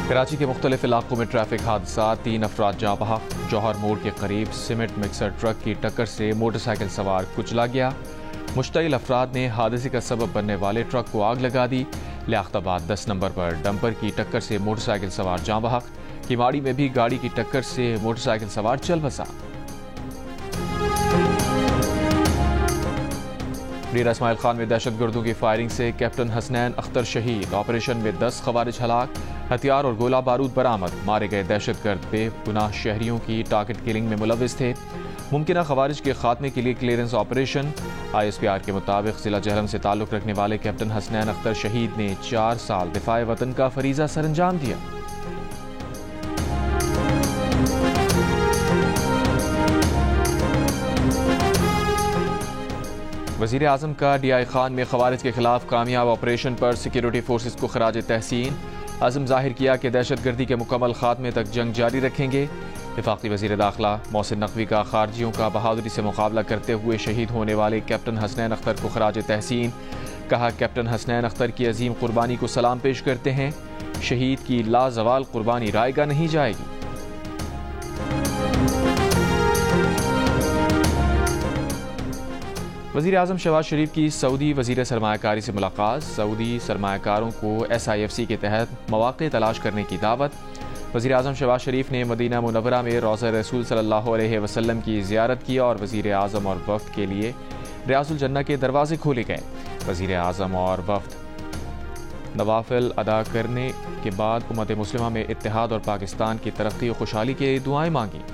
کراچی کے مختلف علاقوں میں ٹریفک حادثات، 3 افراد جاں بحق۔ جوہر موڑ کے قریب سیمنٹ مکسر ٹرک کی ٹکر سے موٹر سائیکل سوار کچلا گیا۔ مشتعل افراد نے حادثے کا سبب بننے والے ٹرک کو آگ لگا دی۔ لیاقت آباد 10 نمبر پر ڈمپر کی ٹکر سے موٹر سائیکل سوار جاں بحق۔ کیماڑی میں بھی گاڑی کی ٹکر سے موٹر سائیکل سوار چل بسا۔ ڈیرہ اسماعیل خان میں دہشت گردوں کی فائرنگ سے کیپٹن حسنین اختر شہید۔ آپریشن میں 10 خوارج ہلاک، ہتھیار اور گولہ بارود برآمد۔ مارے گئے دہشت گرد بے گناہ شہریوں کی ٹارگٹ کلنگ میں ملوث تھے۔ ممکنہ خوارج کے خاتمے کے لیے کلیئرنس آپریشن۔ ISPR کے مطابق ضلع جہلم سے تعلق رکھنے والے کیپٹن حسنین اختر شہید نے 4 سال دفاع وطن کا فریضہ سر انجام دیا۔ وزیر اعظم کا DI خان میں خوارج کے خلاف کامیاب آپریشن پر سیکیورٹی فورسز کو خراج تحسین۔ عزم ظاہر کیا کہ دہشت گردی کے مکمل خاتمے تک جنگ جاری رکھیں گے۔ وفاقی وزیر داخلہ محسن نقوی کا خارجیوں کا بہادری سے مقابلہ کرتے ہوئے شہید ہونے والے کیپٹن حسنین اختر کو خراج تحسین۔ کہا، کیپٹن حسنین اختر کی عظیم قربانی کو سلام پیش کرتے ہیں۔ شہید کی لازوال قربانی رائے گاہ نہیں جائے گی۔ وزیر اعظم شہباز شریف کی سعودی وزیر سرمایہ کاری سے ملاقات۔ سعودی سرمایہ کاروں کو SIFC کے تحت مواقع تلاش کرنے کی دعوت۔ وزیر اعظم شہباز شریف نے مدینہ منورہ میں روضہ رسول صلی اللہ علیہ وسلم کی زیارت کی اور وزیر اعظم اور وفد کے لیے ریاض الجنہ کے دروازے کھولے گئے۔ وزیر اعظم اور وفد نوافل ادا کرنے کے بعد امت مسلمہ میں اتحاد اور پاکستان کی ترقی و خوشحالی کے لیے دعائیں مانگیں۔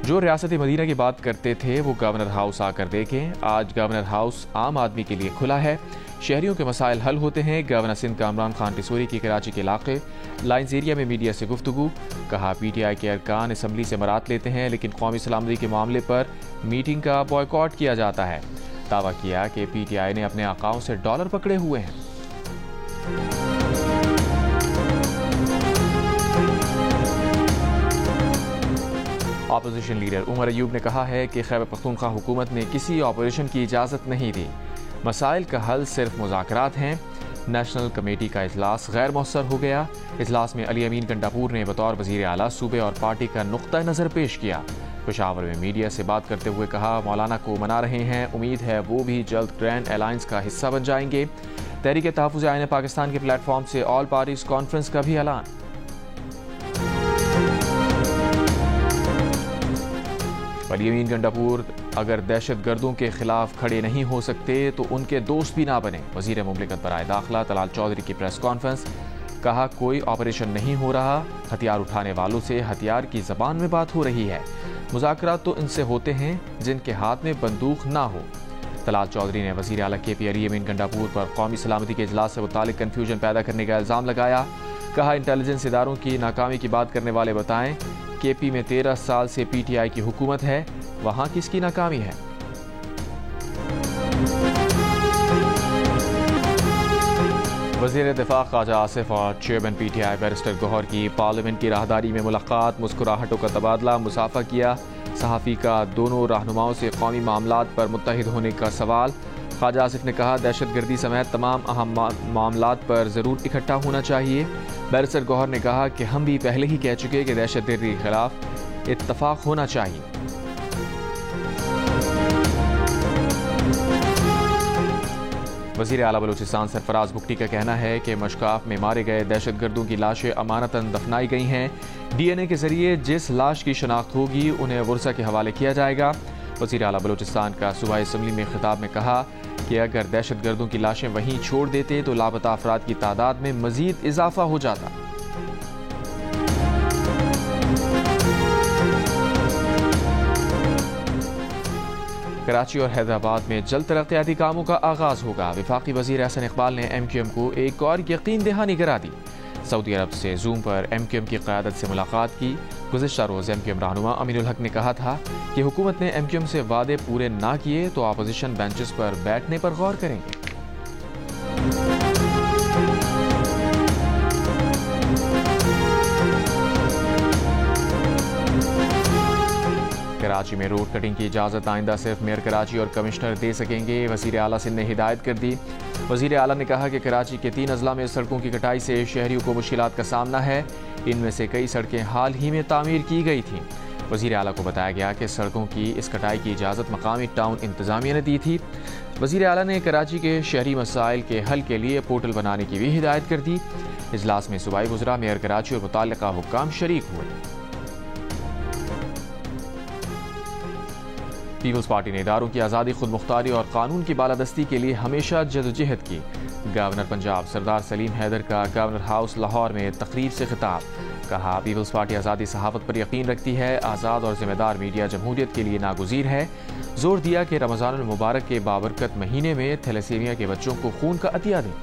جو ریاست مدینہ کی بات کرتے تھے وہ گورنر ہاؤس آ کر دیکھیں۔ آج گورنر ہاؤس عام آدمی کے لیے کھلا ہے۔ شہریوں کے مسائل حل ہوتے ہیں۔ گورنر سندھ کا عمران خان ٹیسوری کی کراچی کے علاقے لائنز ایریا میں میڈیا سے گفتگو۔ کہا، PTI کے ارکان اسمبلی سے برات لیتے ہیں لیکن قومی سلامتی کے معاملے پر میٹنگ کا بائیکاٹ کیا جاتا ہے۔ دعویٰ کیا کہ PTI نے اپنے آقاؤں سے ڈالر پکڑے ہوئے ہیں۔ اپوزیشن لیڈر عمر ایوب نے کہا ہے کہ خیبر پختونخوا حکومت نے کسی آپریشن کی اجازت نہیں دی۔ مسائل کا حل صرف مذاکرات ہیں۔ نیشنل کمیٹی کا اجلاس غیر مؤثر ہو گیا۔ اجلاس میں علی امین گنڈاپور نے بطور وزیر اعلیٰ صوبے اور پارٹی کا نقطہ نظر پیش کیا۔ پشاور میں میڈیا سے بات کرتے ہوئے کہا، مولانا کو منا رہے ہیں، امید ہے وہ بھی جلد گرینڈ الائنس کا حصہ بن جائیں گے۔ تحریک تحفظ آئین پاکستان کے پلیٹ فارم سے آل پارٹیز کانفرنس کا بھی اعلان۔ علی امین گنڈاپور اگر دہشت گردوں کے خلاف کھڑے نہیں ہو سکتے تو ان کے دوست بھی نہ بنیں۔ وزیر مملکت برائے داخلہ طلال چودھری کی پریس کانفرنس۔ کہا، کوئی آپریشن نہیں ہو رہا، ہتھیار اٹھانے والوں سے ہتھیار کی زبان میں بات ہو رہی ہے۔ مذاکرات تو ان سے ہوتے ہیں جن کے ہاتھ میں بندوق نہ ہو۔ طلال چودھری نے وزیر اعلیٰ KP علی امین گنڈاپور پر قومی سلامتی کے اجلاس سے متعلق کنفیوژن پیدا کرنے کا الزام لگایا۔ کہا، انٹیلیجنس اداروں کی ناکامی کی بات کرنے والے بتائیں، KP میں 13 سال سے PTI کی حکومت ہے، وہاں کس کی ناکامی ہے؟ وزیر دفاع خواجہ آصف اور چیئرمین PTI بیرسٹر گوہر کی پارلیمنٹ کی راہداری میں ملاقات۔ مسکراہٹوں کا تبادلہ، مصافحہ کیا۔ صحافی کا دونوں رہنماؤں سے قومی معاملات پر متحد ہونے کا سوال۔ خواجہ آصف نے کہا، دہشت گردی سمیت تمام اہم معاملات پر ضرور اکٹھا ہونا چاہیے۔ بیرسٹر گوہر نے کہا کہ ہم بھی پہلے ہی کہہ چکے کہ دہشت گردی کے خلاف اتفاق ہونا چاہیے۔ وزیر اعلیٰ بلوچستان سرفراز بگٹی کا کہنا ہے کہ مشکاف میں مارے گئے دہشت گردوں کی لاشیں امانتاً دفنائی گئی ہیں۔ DNA کے ذریعے جس لاش کی شناخت ہوگی انہیں ورثہ کے حوالے کیا جائے گا۔ وزیر اعلیٰ بلوچستان کا صوبائی اسمبلی میں خطاب میں کہا کہ اگر دہشت گردوں کی لاشیں وہیں چھوڑ دیتے تو لاپتہ افراد کی تعداد میں مزید اضافہ ہو جاتا۔ کراچی اور حیدرآباد میں جلد ترقیاتی کاموں کا آغاز ہوگا۔ وفاقی وزیر احسن اقبال نے MQM کو ایک اور یقین دہانی کرا دی۔ سعودی عرب سے زوم پر MQM کی قیادت سے ملاقات کی۔ گزشتہ روز MQM رہنما امین الحق نے کہا تھا کہ حکومت نے MQM سے وعدے پورے نہ کیے تو اپوزیشن بینچز پر بیٹھنے پر غور کریں گے۔ کراچی میں روڈ کٹنگ کی اجازت آئندہ صرف میئر کراچی اور کمشنر دے سکیں گے، وزیر اعلیٰ سندھ نے ہدایت کر دی۔ وزیر اعلیٰ نے کہا کہ کراچی کے 3 اضلاع میں سڑکوں کی کٹائی سے شہریوں کو مشکلات کا سامنا ہے، ان میں سے کئی سڑکیں حال ہی میں تعمیر کی گئی تھیں۔ وزیر اعلیٰ کو بتایا گیا کہ سڑکوں کی اس کٹائی کی اجازت مقامی ٹاؤن انتظامیہ نے دی تھی۔ وزیر اعلیٰ نے کراچی کے شہری مسائل کے حل کے لیے پورٹل بنانے کی بھی ہدایت کر دی۔ اجلاس میں صوبائی وزراء، میئر کراچی اور متعلقہ حکام شریک ہوئے۔ پیپلز پارٹی نے اداروں کی آزادی، خود مختاری اور قانون کی بالادستی کے لیے ہمیشہ جدوجہد کی۔ گورنر پنجاب سردار سلیم حیدر کا گورنر ہاؤس لاہور میں تقریب سے خطاب، کہا پیپلز پارٹی آزادی صحافت پر یقین رکھتی ہے، آزاد اور ذمہ دار میڈیا جمہوریت کے لیے ناگزیر ہے۔ زور دیا کہ رمضان المبارک کے بابرکت مہینے میں تھیلیسیمیا کے بچوں کو خون کا عطیہ دیں۔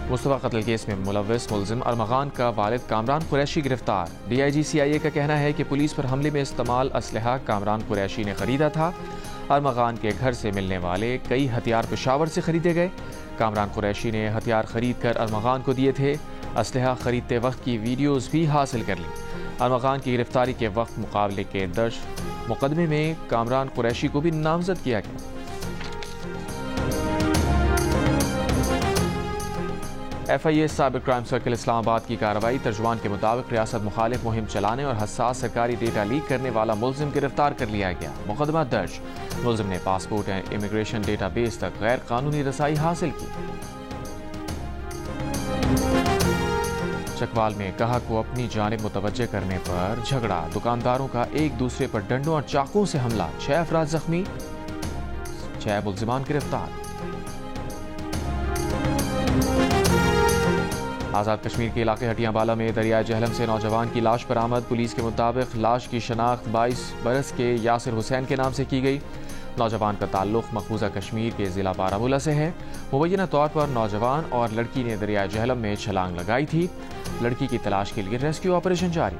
مصطفیٰ قتل کیس میں ملوث ملزم ارمغان کا والد کامران قریشی گرفتار۔ ڈی آئی جی CIA کا کہنا ہے کہ پولیس پر حملے میں استعمال اسلحہ کامران قریشی نے خریدا تھا۔ ارمغان کے گھر سے ملنے والے کئی ہتھیار پشاور سے خریدے گئے۔ کامران قریشی نے ہتھیار خرید کر ارمغان کو دیے تھے۔ اسلحہ خریدتے وقت کی ویڈیوز بھی حاصل کر لی۔ ارمغان کی گرفتاری کے وقت مقابلے کے درج مقدمے میں کامران قریشی کو بھی نامزد کیا گیا۔ FIA سائبر کرائم سرکل اسلام آباد کی کارروائی، ترجمان کے مطابق ریاست مخالف مہم چلانے اور حساس سرکاری ڈیٹا لیک کرنے والا ملزم گرفتار کر لیا گیا۔ مقدمہ درج، ملزم نے passport and immigration data base تک غیر قانونی رسائی حاصل کی۔ چکوال میں گاہک کو اپنی جانب متوجہ کرنے پر جھگڑا، دکانداروں کا ایک دوسرے پر ڈنڈوں اور چاقوں سے حملہ، 6 افراد زخمی، 6 ملزمان گرفتار۔ آزاد کشمیر کے علاقے ہٹیاں بالا میں دریائے جہلم سے نوجوان کی لاش برآمد۔ پولیس کے مطابق لاش کی شناخت 22 برس کے یاسر حسین کے نام سے کی گئی۔ نوجوان کا تعلق مقبوضہ کشمیر کے ضلع بارہمولہ سے ہے۔ مبینہ طور پر نوجوان اور لڑکی نے دریائے جہلم میں چھلانگ لگائی تھی۔ لڑکی کی تلاش کے لیے ریسکیو آپریشن جاری۔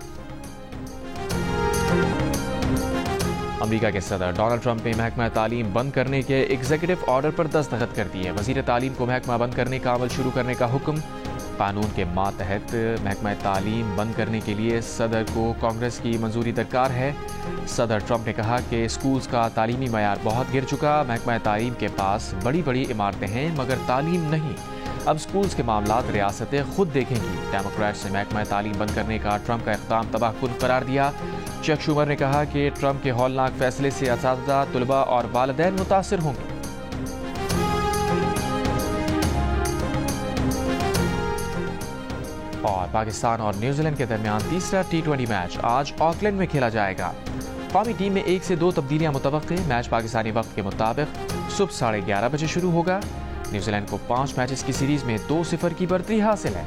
امریکہ کے صدر ڈونلڈ ٹرمپ نے محکمہ تعلیم بند کرنے کے ایگزیکٹو آرڈر پر دستخط کر دیے۔ وزیر تعلیم کو محکمہ بند کرنے کا عمل شروع کرنے کا حکم۔ قانون کے ماتحت محکمہ تعلیم بند کرنے کے لیے صدر کو کانگریس کی منظوری درکار ہے۔ صدر ٹرمپ نے کہا کہ اسکولز کا تعلیمی معیار بہت گر چکا، محکمہ تعلیم کے پاس بڑی بڑی عمارتیں ہیں مگر تعلیم نہیں، اب اسکولز کے معاملات ریاستیں خود دیکھیں گی۔ ڈیموکریٹس نے محکمہ تعلیم بند کرنے کا ٹرمپ کا اقدام تباہ کن قرار دیا۔ چک شومر نے کہا کہ ٹرمپ کے ہولناک فیصلے سے اساتذہ، طلباء اور والدین متاثر ہوں گے۔ اور پاکستان اور نیوزی لینڈ کے درمیان تیسرا T20 میچ آج آکلینڈ میں کھیلا جائے گا۔ قومی ٹیم میں 1 سے 2 تبدیلیاں متوقع۔ میچ پاکستانی وقت کے مطابق صبح 11:30 بجے شروع ہوگا۔ نیوزی لینڈ کو 5 میچز کی سیریز میں 2-0 کی برتری حاصل ہے۔